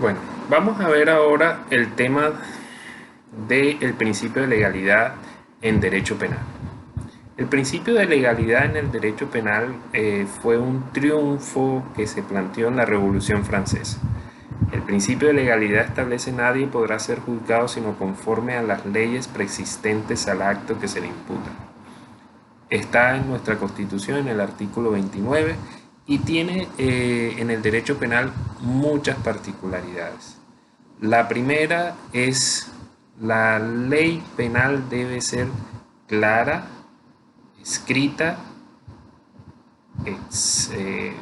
Bueno, vamos a ver ahora el tema del principio de legalidad en derecho penal. El principio de legalidad en el derecho penal fue un triunfo que se planteó en la Revolución Francesa. El principio de legalidad establece que nadie podrá ser juzgado sino conforme a las leyes preexistentes al acto que se le imputa. Está en nuestra Constitución en el artículo 29 y tiene en el derecho penal muchas particularidades. La primera es la ley penal debe ser clara, escrita,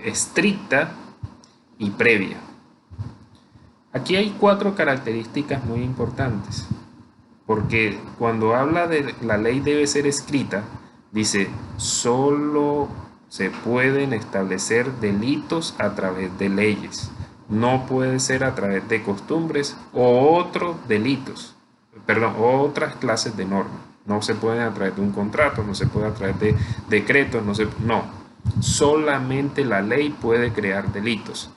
estricta y previa. Aquí hay cuatro características muy importantes, porque cuando habla de la ley debe ser escrita, dice, solo se pueden establecer delitos a través de leyes, no puede ser a través de costumbres o otros delitos, perdón, o otras clases de normas. No se pueden a través de un contrato, no se puede a través de decretos, no. Solamente la ley puede crear delitos.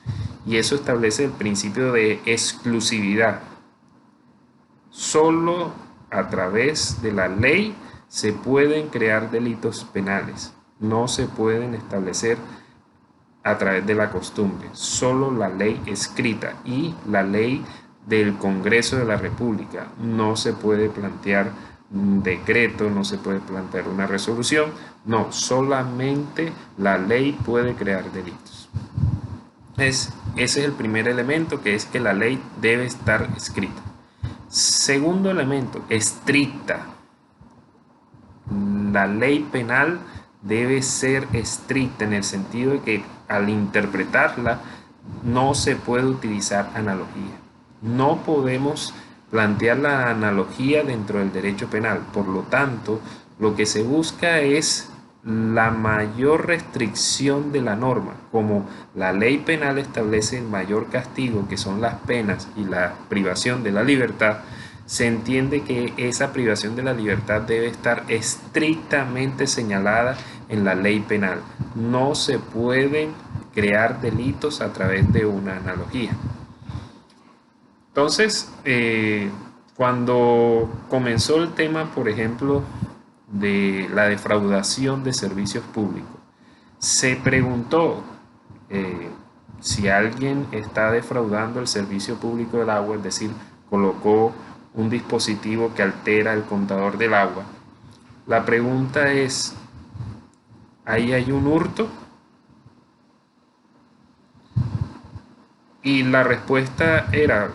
Y eso establece el principio de exclusividad. Solo a través de la ley se pueden crear delitos penales. No se pueden establecer a través de la costumbre. Solo la ley escrita y la ley del Congreso de la República. No se puede plantear un decreto, no se puede plantear una resolución. No, solamente la ley puede crear delitos. Ese es el primer elemento, que es que la ley debe estar escrita. Segundo elemento, estricta. La ley penal debe ser estricta en el sentido de que al interpretarla no se puede utilizar analogía. No podemos plantear la analogía dentro del derecho penal. Por lo tanto, lo que se busca es la mayor restricción de la norma. Como la ley penal establece el mayor castigo, que son las penas y la privación de la libertad, se entiende que esa privación de la libertad debe estar estrictamente señalada en la ley penal. No se pueden crear delitos a través de una analogía. Entonces, cuando comenzó el tema, por ejemplo, de la defraudación de servicios públicos, se preguntó si alguien está defraudando el servicio público del agua, es decir, colocó un dispositivo que altera el contador del agua. La pregunta es, ¿ahí hay un hurto? Y la respuesta era,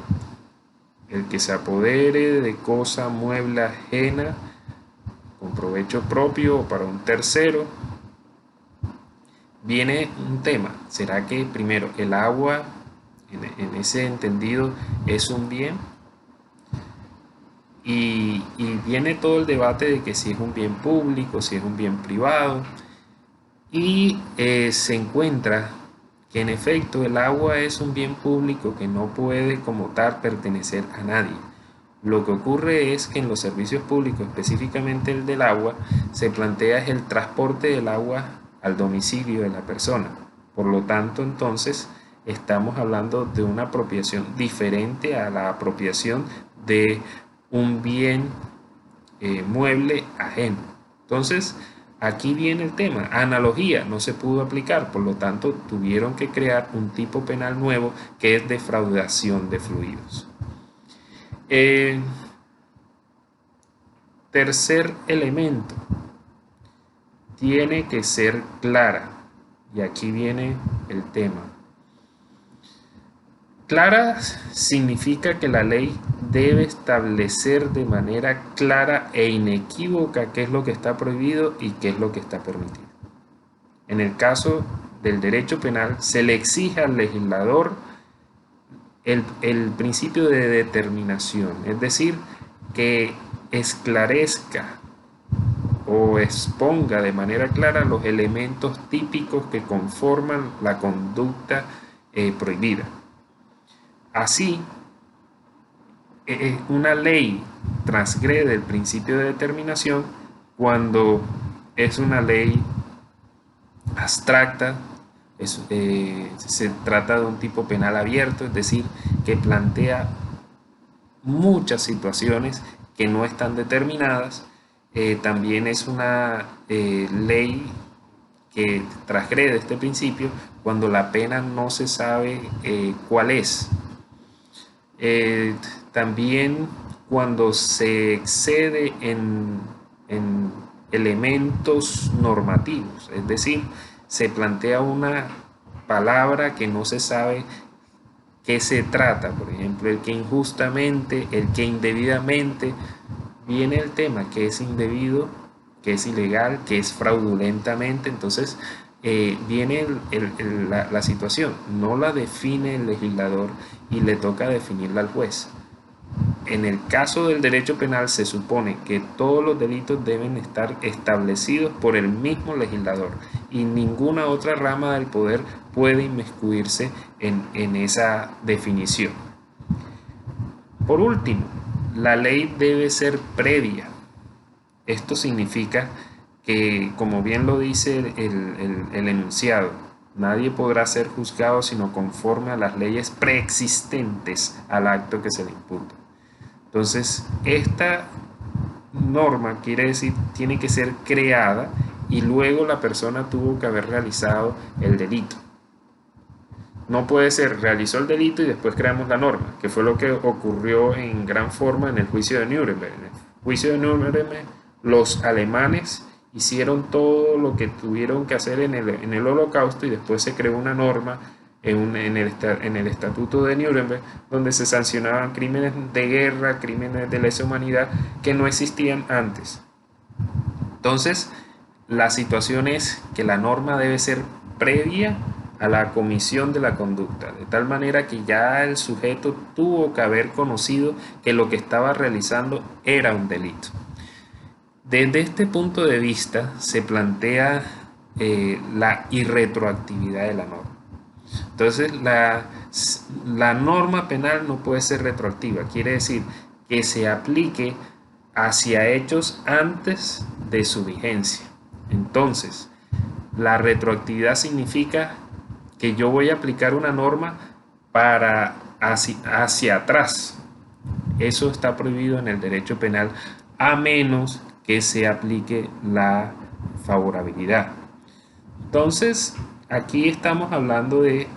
el que se apodere de cosa mueble ajena con provecho propio o para un tercero. Viene un tema, ¿será que primero el agua en ese entendido es un bien? Y viene todo el debate de que si es un bien público, si es un bien privado, y se encuentra que en efecto el agua es un bien público que no puede como tal pertenecer a nadie. Lo que ocurre es que en los servicios públicos, específicamente el del agua, se plantea es el transporte del agua al domicilio de la persona. Por lo tanto, entonces, estamos hablando de una apropiación diferente a la apropiación de un bien mueble ajeno. Entonces, aquí viene el tema, analogía no se pudo aplicar, por lo tanto tuvieron que crear un tipo penal nuevo que es defraudación de fluidos. Tercer elemento, tiene que ser clara, y aquí viene el tema. Clara significa que la ley debe establecer de manera clara e inequívoca qué es lo que está prohibido y qué es lo que está permitido. En el caso del derecho penal, se le exige al legislador el principio de determinación, es decir, que esclarezca o exponga de manera clara los elementos típicos que conforman la conducta prohibida. Así, una ley transgrede el principio de determinación cuando es una ley abstracta, Se trata de un tipo penal abierto, es decir, que plantea muchas situaciones que no están determinadas. También es una ley que transgrede este principio cuando la pena no se sabe cuál es. También cuando se excede en elementos normativos, es decir, se plantea una palabra que no se sabe qué se trata, por ejemplo, el que injustamente, el que indebidamente, viene el tema que es indebido, que es ilegal, que es fraudulentamente. Entonces viene la situación, no la define el legislador y le toca definirla al juez. En el caso del derecho penal se supone que todos los delitos deben estar establecidos por el mismo legislador y ninguna otra rama del poder puede inmiscuirse en esa definición. Por último, la ley debe ser previa. Esto significa que, como bien lo dice el enunciado, nadie podrá ser juzgado sino conforme a las leyes preexistentes al acto que se le imputa. Entonces, esta norma quiere decir, tiene que ser creada y luego la persona tuvo que haber realizado el delito. No puede ser, realizó el delito y después creamos la norma, que fue lo que ocurrió en gran forma en el juicio de Nuremberg. En el juicio de Nuremberg, los alemanes hicieron todo lo que tuvieron que hacer en el Holocausto y después se creó una norma en el Estatuto de Nuremberg donde se sancionaban crímenes de guerra, crímenes de lesa humanidad que no existían antes. Entonces, la situación es que la norma debe ser previa a la comisión de la conducta, de tal manera que ya el sujeto tuvo que haber conocido que lo que estaba realizando era un delito. Desde este punto de vista se plantea la irretroactividad de la norma. Entonces, la norma penal no puede ser retroactiva, quiere decir que se aplique hacia hechos antes de su vigencia. Entonces, la retroactividad significa que yo voy a aplicar una norma para hacia atrás. Eso está prohibido en el derecho penal a menos que se aplique la favorabilidad. Entonces, aquí estamos hablando de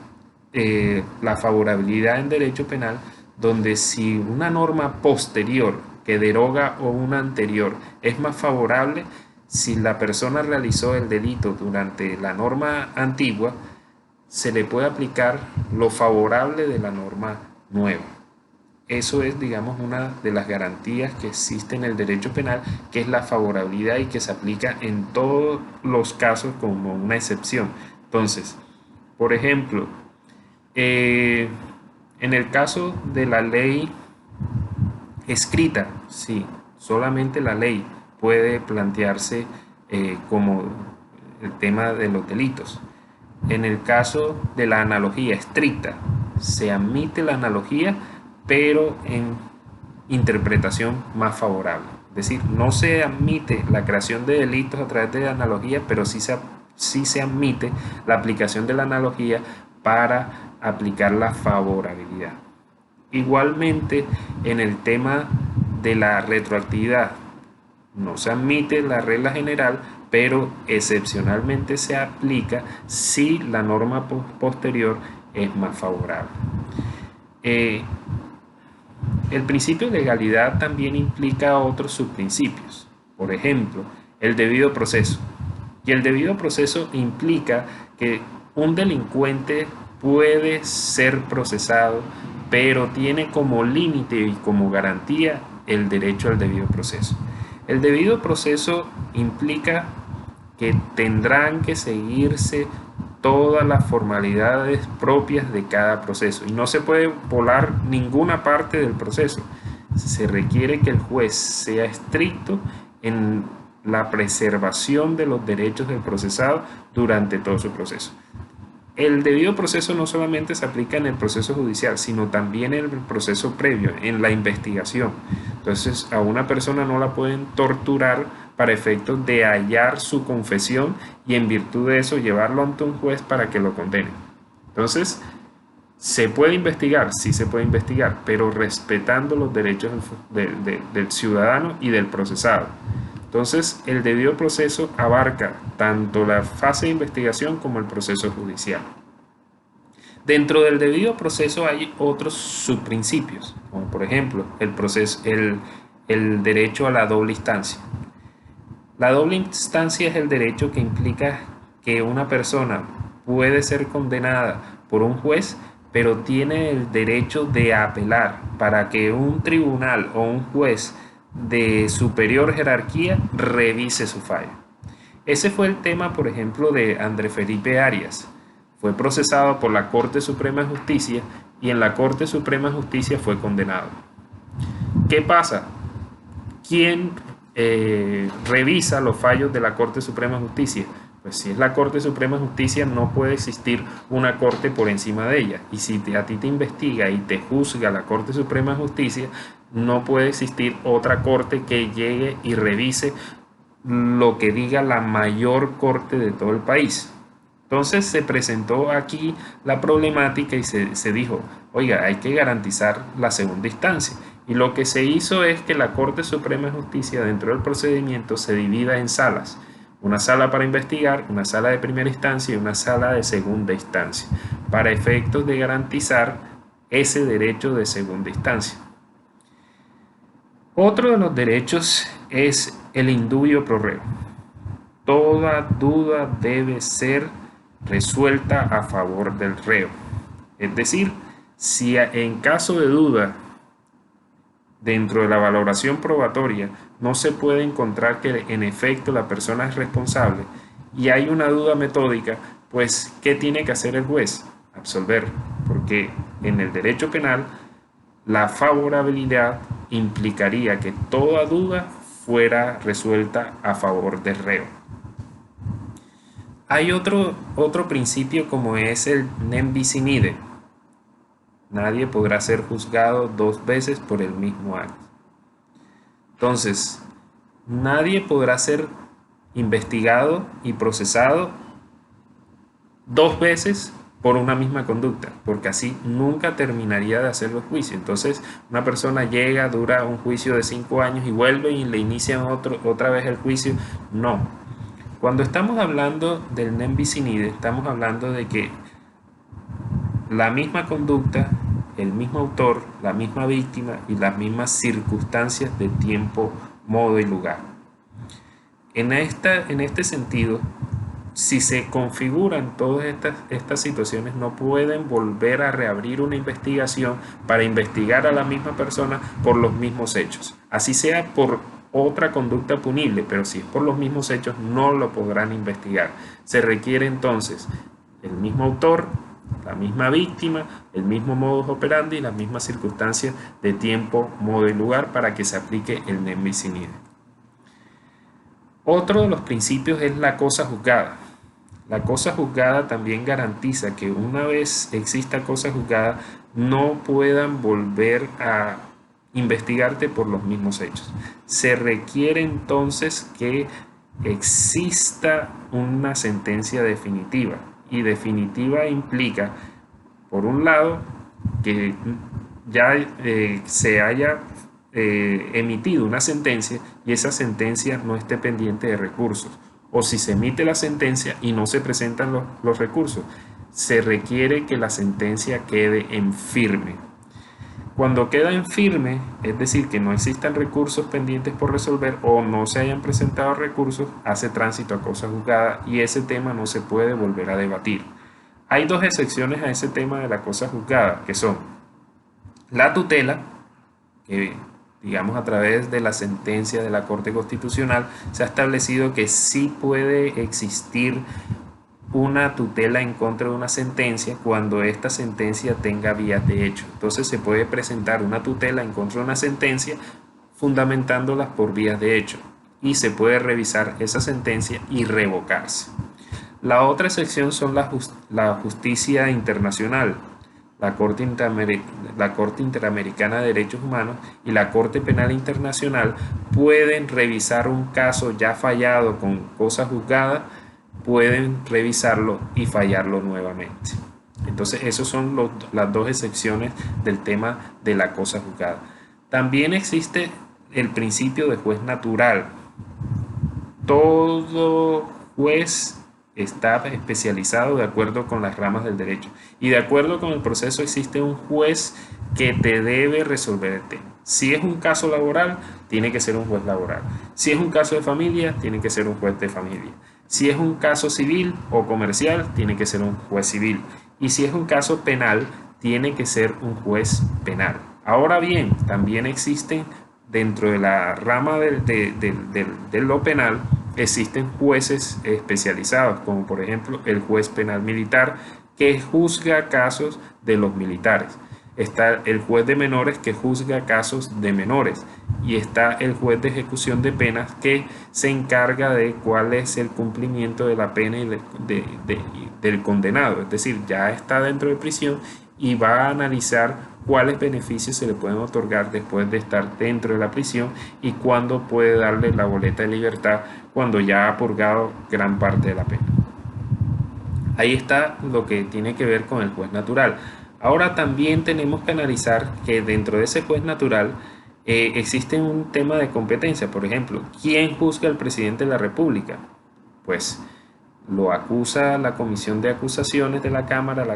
la favorabilidad en derecho penal, donde si una norma posterior que deroga o una anterior es más favorable, si la persona realizó el delito durante la norma antigua, se le puede aplicar lo favorable de la norma nueva. Eso es, digamos, una de las garantías que existe en el derecho penal, que es la favorabilidad y que se aplica en todos los casos como una excepción. Entonces, por ejemplo, en el caso de la ley escrita, sí, solamente la ley puede plantearse como el tema de los delitos. En el caso de la analogía estricta, se admite la analogía, pero en interpretación más favorable. Es decir, no se admite la creación de delitos a través de analogía, pero sí se admite la aplicación de la analogía para aplicar la favorabilidad. Igualmente, en el tema de la retroactividad, no se admite la regla general, pero excepcionalmente se aplica si la norma posterior es más favorable. El principio de legalidad también implica otros subprincipios. Por ejemplo, el debido proceso. Y el debido proceso implica que un delincuente puede ser procesado, pero tiene como límite y como garantía el derecho al debido proceso. El debido proceso implica que tendrán que seguirse todas las formalidades propias de cada proceso y no se puede volar ninguna parte del proceso. Se requiere que el juez sea estricto en la preservación de los derechos del procesado durante todo su proceso. El debido proceso no solamente se aplica en el proceso judicial, sino también en el proceso previo, en la investigación. Entonces, a una persona no la pueden torturar para efectos de hallar su confesión y en virtud de eso llevarlo ante un juez para que lo condene. Entonces, ¿se puede investigar? Sí se puede investigar, pero respetando los derechos del ciudadano y del procesado. Entonces, el debido proceso abarca tanto la fase de investigación como el proceso judicial. Dentro del debido proceso hay otros subprincipios, como por ejemplo el derecho a la doble instancia. La doble instancia es el derecho que implica que una persona puede ser condenada por un juez, pero tiene el derecho de apelar para que un tribunal o un juez de superior jerarquía revise su fallo. Ese fue el tema, por ejemplo, de André Felipe Arias. Fue procesado por la Corte Suprema de Justicia y en la Corte Suprema de Justicia fue condenado. ¿Qué pasa? ¿Quién revisa los fallos de la Corte Suprema de Justicia? Pues si es la Corte Suprema de Justicia, no puede existir una corte por encima de ella. Y si a ti te investiga y te juzga la Corte Suprema de Justicia, no puede existir otra corte que llegue y revise lo que diga la mayor corte de todo el país. Entonces se presentó aquí la problemática y se dijo, oiga, hay que garantizar la segunda instancia. Y lo que se hizo es que la Corte Suprema de Justicia dentro del procedimiento se divida en salas. Una sala para investigar, una sala de primera instancia y una sala de segunda instancia, para efectos de garantizar ese derecho de segunda instancia. Otro de los derechos es el indubio pro reo. Toda duda debe ser resuelta a favor del reo. Es decir, si en caso de duda dentro de la valoración probatoria no se puede encontrar que en efecto la persona es responsable y hay una duda metódica, pues ¿qué tiene que hacer el juez? Absolver, porque en el derecho penal la favorabilidad implicaría que toda duda fuera resuelta a favor del reo. Hay otro principio como es el nem bis in idem. Nadie podrá ser juzgado dos veces por el mismo acto. Entonces, nadie podrá ser investigado y procesado dos veces por una misma conducta, porque así nunca terminaría de hacer los juicios. Entonces, una persona llega, dura un juicio de 5 años y vuelve y le inician otra vez el juicio. No. Cuando estamos hablando del nem bis in idem, estamos hablando de que la misma conducta, el mismo autor, la misma víctima y las mismas circunstancias de tiempo, modo y lugar. En este sentido, si se configuran todas estas situaciones, no pueden volver a reabrir una investigación para investigar a la misma persona por los mismos hechos. Así sea por otra conducta punible, pero si es por los mismos hechos, no lo podrán investigar. Se requiere entonces el mismo autor, la misma víctima, el mismo modus operandi y las mismas circunstancias de tiempo, modo y lugar para que se aplique el nem bis in idem. Otro de los principios es la cosa juzgada. La cosa juzgada también garantiza que una vez exista cosa juzgada no puedan volver a investigarte por los mismos hechos. Se requiere entonces que exista una sentencia definitiva. Y definitiva implica, por un lado, que ya se haya emitido una sentencia y esa sentencia no esté pendiente de recursos. O si se emite la sentencia y no se presentan los recursos, se requiere que la sentencia quede en firme. Cuando queda en firme, es decir, que no existan recursos pendientes por resolver o no se hayan presentado recursos, hace tránsito a cosa juzgada y ese tema no se puede volver a debatir. Hay dos excepciones a ese tema de la cosa juzgada, que son la tutela, que digamos a través de la sentencia de la Corte Constitucional se ha establecido que sí puede existir una tutela en contra de una sentencia cuando esta sentencia tenga vías de hecho. Entonces se puede presentar una tutela en contra de una sentencia fundamentándolas por vías de hecho y se puede revisar esa sentencia y revocarse. La otra excepción son la justicia internacional. la Corte Interamericana de Derechos Humanos y la Corte Penal Internacional pueden revisar un caso ya fallado con cosa juzgada, pueden revisarlo y fallarlo nuevamente. Entonces, esas son las dos excepciones del tema de la cosa juzgada. También existe el principio de juez natural. Todo juez está especializado de acuerdo con las ramas del derecho y de acuerdo con el proceso existe un juez que te debe resolver el tema. Si es un caso laboral, tiene que ser un juez laboral. Si es un caso de familia, tiene que ser un juez de familia. Si es un caso civil o comercial, tiene que ser un juez civil. Y si es un caso penal, tiene que ser un juez penal. Ahora bien, también existen dentro de la rama de lo penal, existen jueces especializados, como por ejemplo el juez penal militar, que juzga casos de los militares. Está el juez de menores, que juzga casos de menores. Y está el juez de ejecución de penas, que se encarga de cuál es el cumplimiento de la pena y del condenado. Es decir, ya está dentro de prisión y va a analizar cuáles beneficios se le pueden otorgar después de estar dentro de la prisión y cuándo puede darle la boleta de libertad cuando ya ha purgado gran parte de la pena. Ahí está lo que tiene que ver con el juez natural. Ahora también tenemos que analizar que dentro de ese juez natural existe un tema de competencia. Por ejemplo, ¿quién juzga al presidente de la República? Pues lo acusa la Comisión de Acusaciones de la Cámara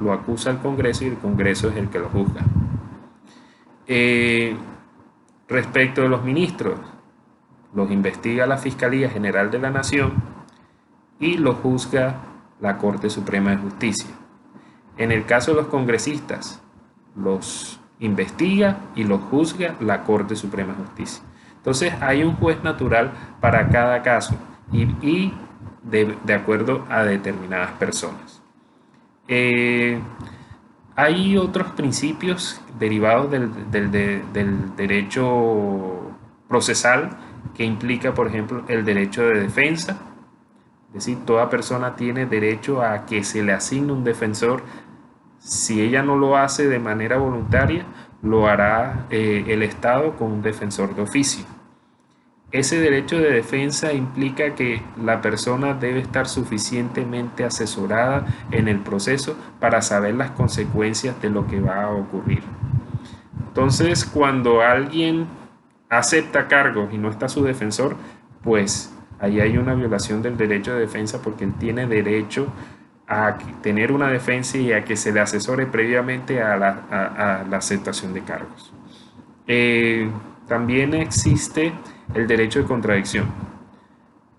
lo acusa al Congreso y el Congreso es el que lo juzga. Respecto de los ministros, los investiga la Fiscalía General de la Nación y los juzga la Corte Suprema de Justicia. En el caso de los congresistas, los investiga y los juzga la Corte Suprema de Justicia. Entonces hay un juez natural para cada caso y de acuerdo a determinadas personas. Hay otros principios derivados del derecho procesal que implica, por ejemplo, el derecho de defensa. Es decir, toda persona tiene derecho a que se le asigne un defensor. Si ella no lo hace de manera voluntaria, lo hará el Estado con un defensor de oficio. Ese derecho de defensa implica que la persona debe estar suficientemente asesorada en el proceso para saber las consecuencias de lo que va a ocurrir. Entonces, cuando alguien acepta cargos y no está su defensor, pues ahí hay una violación del derecho de defensa porque él tiene derecho a tener una defensa y a que se le asesore previamente a la aceptación de cargos. También existe el derecho de contradicción.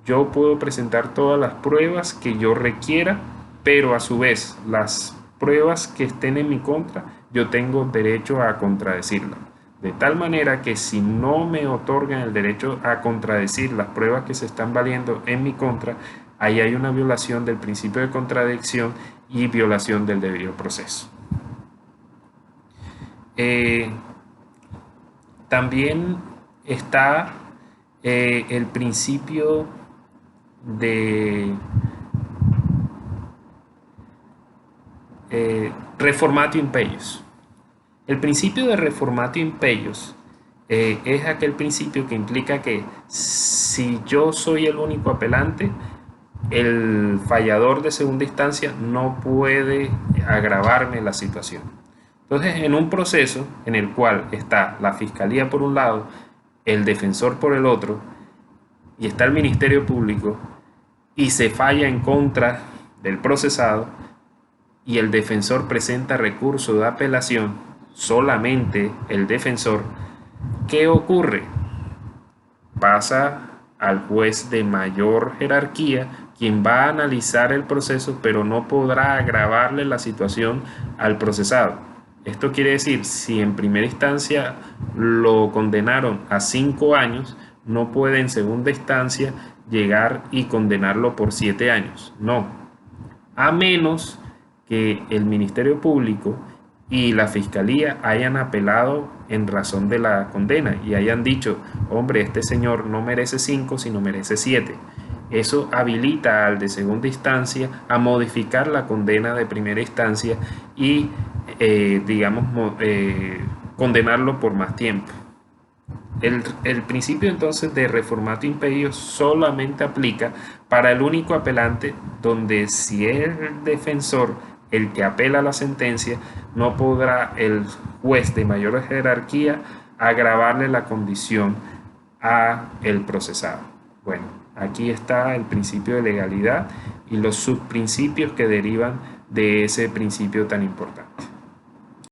Yo puedo presentar todas las pruebas que yo requiera, pero a su vez las pruebas que estén en mi contra, yo tengo derecho a contradecirlas. De tal manera que si no me otorgan el derecho a contradecir las pruebas que se están valiendo en mi contra, ahí hay una violación del principio de contradicción y violación del debido proceso. También está el principio de reformatio impeius. El principio de reformatio impeius es aquel principio que implica que si yo soy el único apelante, el fallador de segunda instancia no puede agravarme la situación. Entonces, en un proceso en el cual está la Fiscalía por un lado, el defensor por el otro, y está el Ministerio Público, y se falla en contra del procesado, y el defensor presenta recurso de apelación, solamente el defensor, ¿qué ocurre? Pasa al juez de mayor jerarquía, quien va a analizar el proceso, pero no podrá agravarle la situación al procesado. Esto quiere decir, si en primera instancia lo condenaron a 5 años, no puede en segunda instancia llegar y condenarlo por 7 años. No. A menos que el Ministerio Público y la Fiscalía hayan apelado en razón de la condena y hayan dicho, hombre, este señor no merece 5, sino merece 7. Eso habilita al de segunda instancia a modificar la condena de primera instancia y digamos, condenarlo por más tiempo. El principio entonces de reformato impedito solamente aplica para el único apelante, donde si es el defensor el que apela la sentencia, no podrá el juez de mayor jerarquía agravarle la condición a el procesado. Bueno, aquí está el principio de legalidad y los subprincipios que derivan de ese principio tan importante.